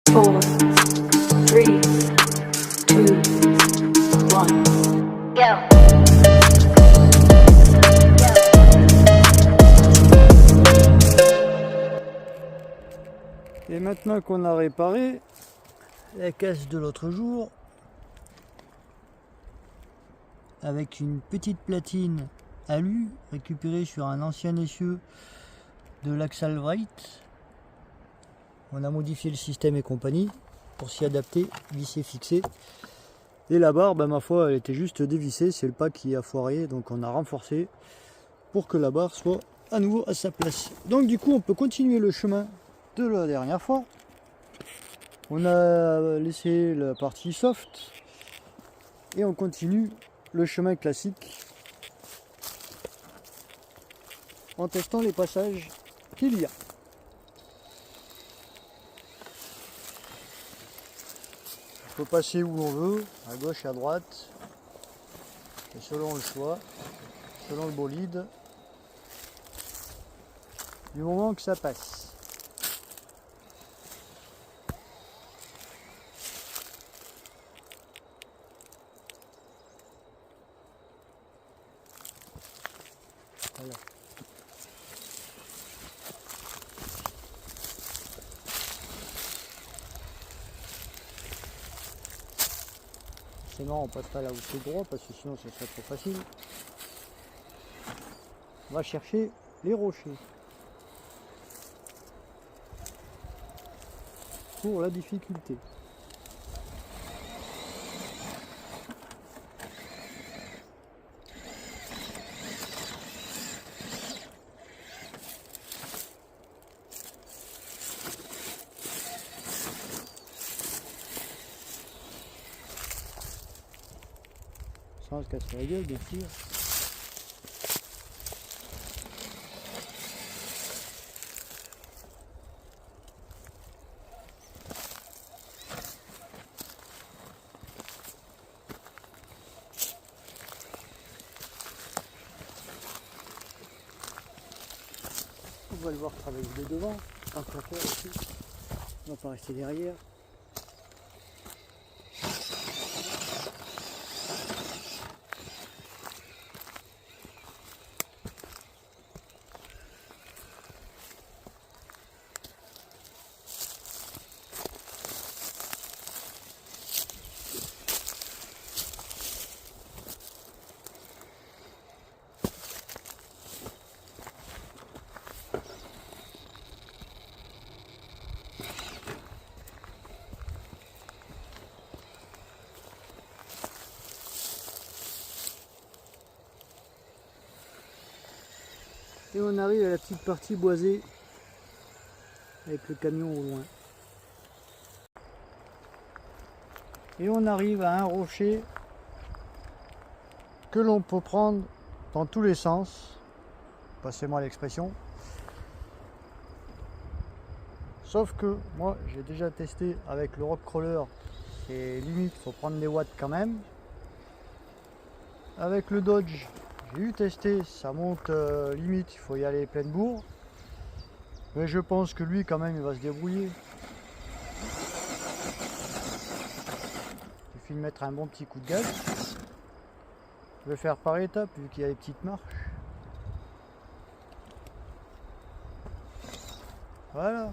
4, 3, 2, 1, go. Et maintenant qu'on a réparé la casse de l'autre jour, avec une petite platine alu récupérée sur un ancien essieu de l'Axal Wright, on a modifié le système et compagnie pour s'y adapter, visser, fixer. Et la barre, ma foi, elle était juste dévissée, c'est le pas qui a foiré, donc on a renforcé pour que la barre soit à nouveau à sa place. Donc du coup, on peut continuer le chemin de la dernière fois. On a laissé la partie soft et on continue le chemin classique en testant les passages qu'il y a. On peut passer où on veut, à gauche et à droite, et selon le choix, selon le bolide, du moment que ça passe. Voilà. Sinon on passe pas là où c'est droit parce que sinon ce serait trop facile. On va chercher les rochers. Pour la difficulté. Sans se casser la gueule, bien sûr. On va le voir travailler de devant, tant qu'à faire aussi. On va pas rester derrière. Et on arrive à la petite partie boisée avec le camion au loin. Et on arrive à un rocher que l'on peut prendre dans tous les sens, passez-moi l'expression. Sauf que moi j'ai déjà testé avec le Rockcrawler et limite il faut prendre des watts quand même. Avec le Dodge, j'ai eu testé, ça monte limite, il faut y aller pleine bourre. Mais je pense que lui quand même il va se débrouiller. Il suffit de mettre un bon petit coup de gaz. Je vais faire par étapes vu qu'il y a les petites marches. Voilà.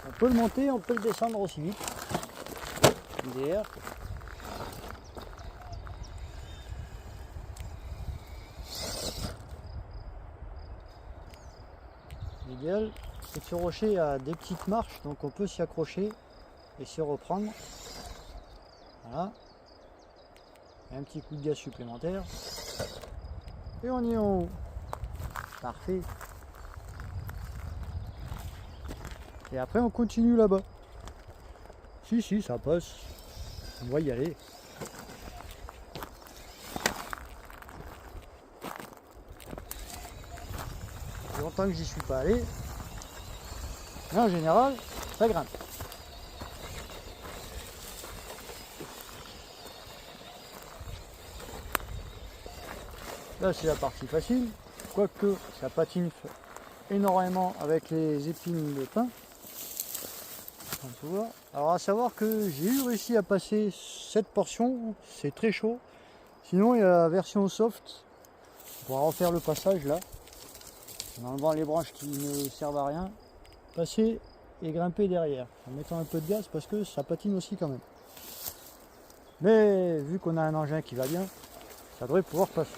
On peut le monter, on peut le descendre aussi vite. Derrière. L'idéal, c'est que ce rocher a des petites marches, donc on peut s'y accrocher et s'y reprendre. Voilà. Et un petit coup de gaz supplémentaire. Et on y est en haut. Parfait. Et après on continue là-bas. Si, ça passe. On va y aller. longtemps que j'y suis pas allé. Mais en général, ça grimpe. Là c'est la partie facile, quoique ça patine énormément avec les épines de pin. On peut voir. Alors à savoir que j'ai eu réussi à passer cette portion, c'est très chaud. Sinon il y a la version soft, on pourra refaire le passage là, en enlevant les branches qui ne servent à rien, passer et grimper derrière, en mettant un peu de gaz parce que ça patine aussi quand même. Mais vu qu'on a un engin qui va bien, ça devrait pouvoir passer.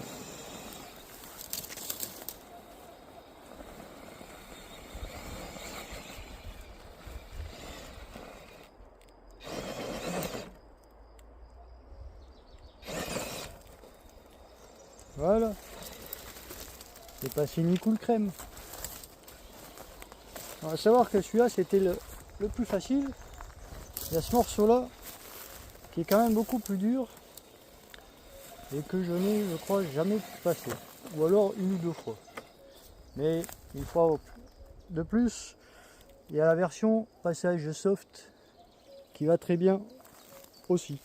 Voilà, c'est passé ni cool crème. On va savoir que celui-là c'était le plus facile. Il y a ce morceau là qui est quand même beaucoup plus dur et que je n'ai, je crois, jamais passé, ou alors une ou deux fois. Mais une fois de plus, il y a la version passage soft qui va très bien aussi.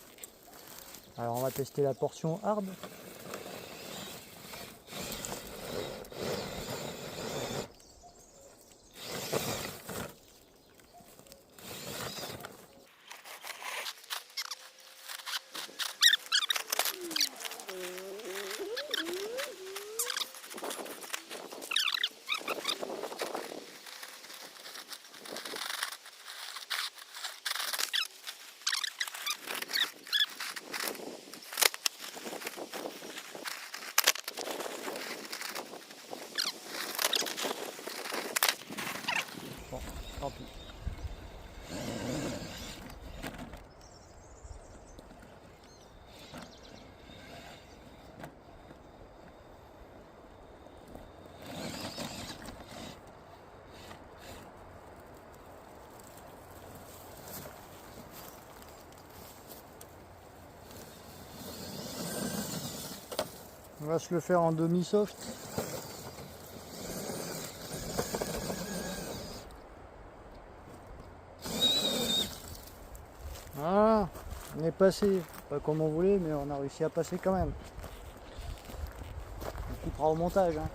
Alors on va tester la portion hard. Bon, tant pis. On va se le faire en demi-soft. Voilà, on est passé, pas comme on voulait, mais on a réussi à passer quand même. On coupera au montage, hein.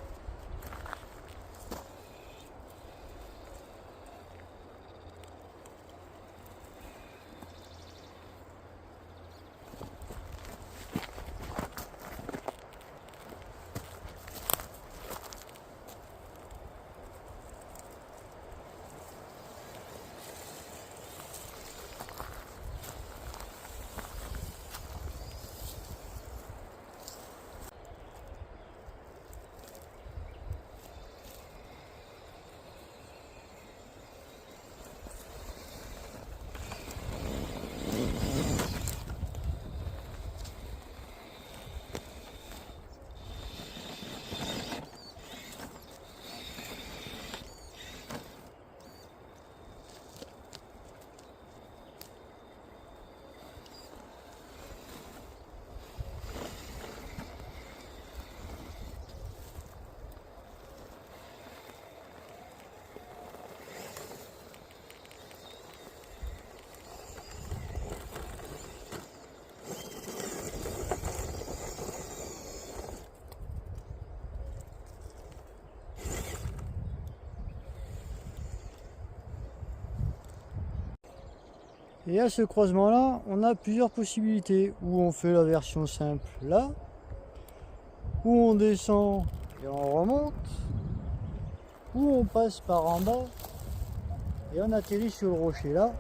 Et à ce croisement là, on a plusieurs possibilités. Où on fait la version simple là, où on descend et on remonte, où on passe par en bas et on atterrit sur le rocher là,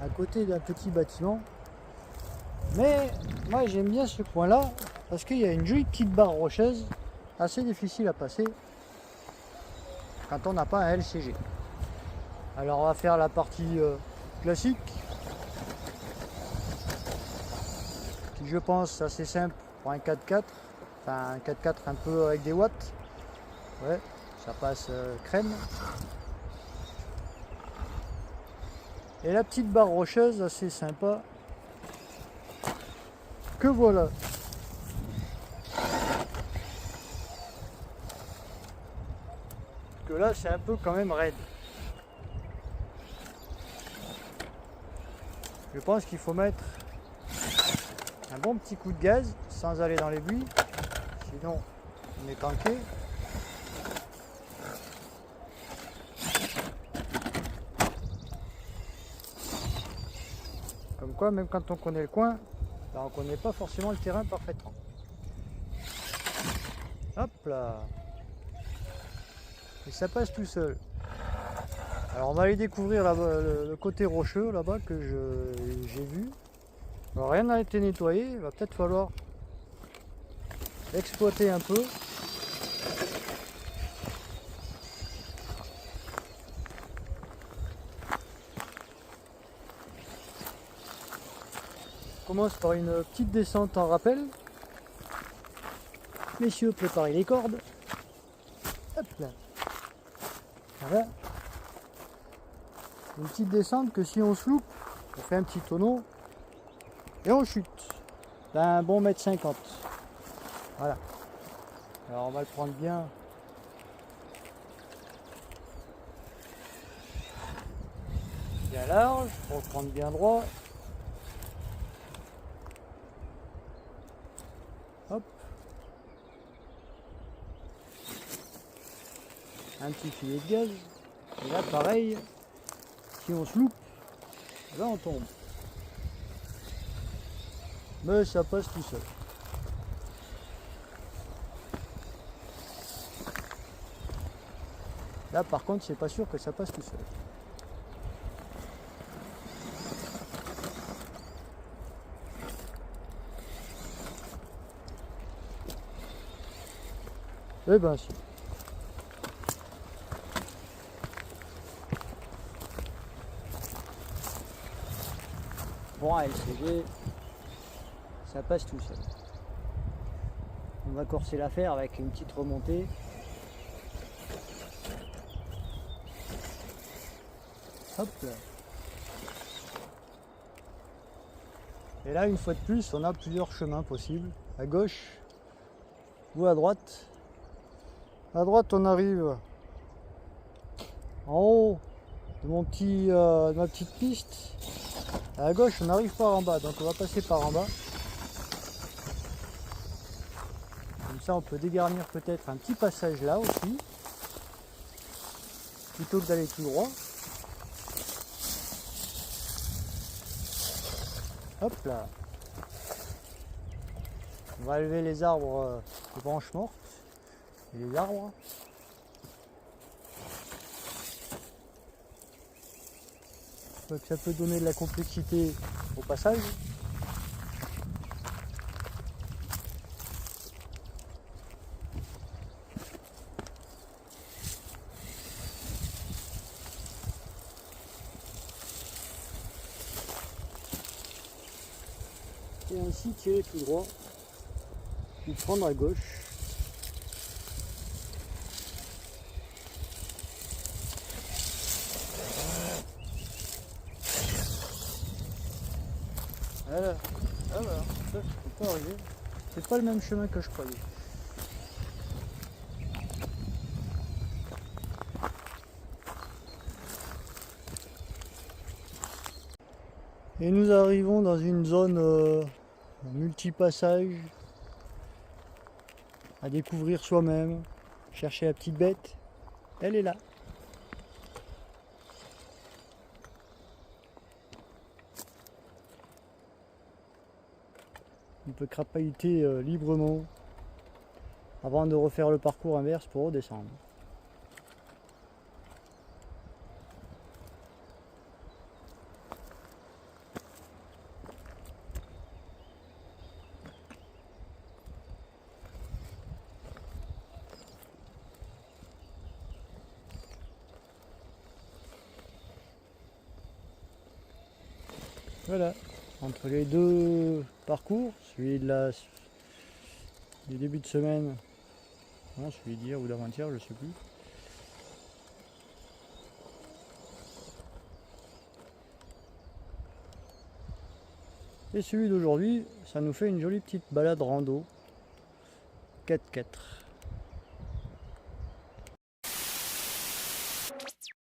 à côté d'un petit bâtiment. Mais moi j'aime bien ce coin là parce qu'il y a une jolie petite barre rocheuse assez difficile à passer quand on n'a pas un LCG. Alors on va faire la partie classique qui, je pense, assez simple pour un 4x4, enfin un 4x4 un peu avec des watts. Ouais, ça passe crème. Et la petite barre rocheuse assez sympa que voilà. que là c'est un peu quand même raide. Je pense qu'il faut mettre un bon petit coup de gaz sans aller dans les buis, sinon on est tanké. Comme quoi, même quand on connaît le coin, ben, on ne connaît pas forcément le terrain parfaitement. Hop là. Et ça passe tout seul. Alors on va aller découvrir le côté rocheux là-bas que j'ai vu. Alors, rien n'a été nettoyé, il va peut-être falloir exploiter un peu. On commence par une petite descente en rappel. Messieurs, préparez les cordes. Hop là. Voilà. Une petite descente que si on se loupe, on fait un petit tonneau et on chute d'un bon 1,50 m. Voilà. Alors on va le prendre bien. Bien large pour le prendre bien droit. Hop. Un petit filet de gaz. Et là pareil, si on se loupe, là on tombe. Mais ça passe tout seul. Là par contre c'est pas sûr que ça passe tout seul. Eh ben si. Bon, à LCG, ça passe tout seul. On va corser l'affaire avec une petite remontée. Hop là. Et là, une fois de plus, on a plusieurs chemins possibles, à gauche ou à droite. À droite, on arrive en haut de de ma petite piste. À gauche, on arrive par en bas, donc on va passer par en bas. Comme ça, on peut dégarnir peut-être un petit passage là aussi, plutôt que d'aller tout droit. Hop là. On va lever les arbres, les branches mortes et les arbres. Donc ça peut donner de la complexité au passage. Et ainsi tirer tout droit, puis prendre à gauche. Voilà. Ah voilà, ça je peux pas arriver. C'est pas le même chemin que je croyais. Et nous arrivons dans une zone multipassage à découvrir soi-même, chercher la petite bête, elle est là. On peut crapahuter librement avant de refaire le parcours inverse pour redescendre. Voilà, entre les deux parcours, celui du début de semaine, non, celui d'hier ou d'avant-hier, je ne sais plus. Et celui d'aujourd'hui, ça nous fait une jolie petite balade rando 4x4.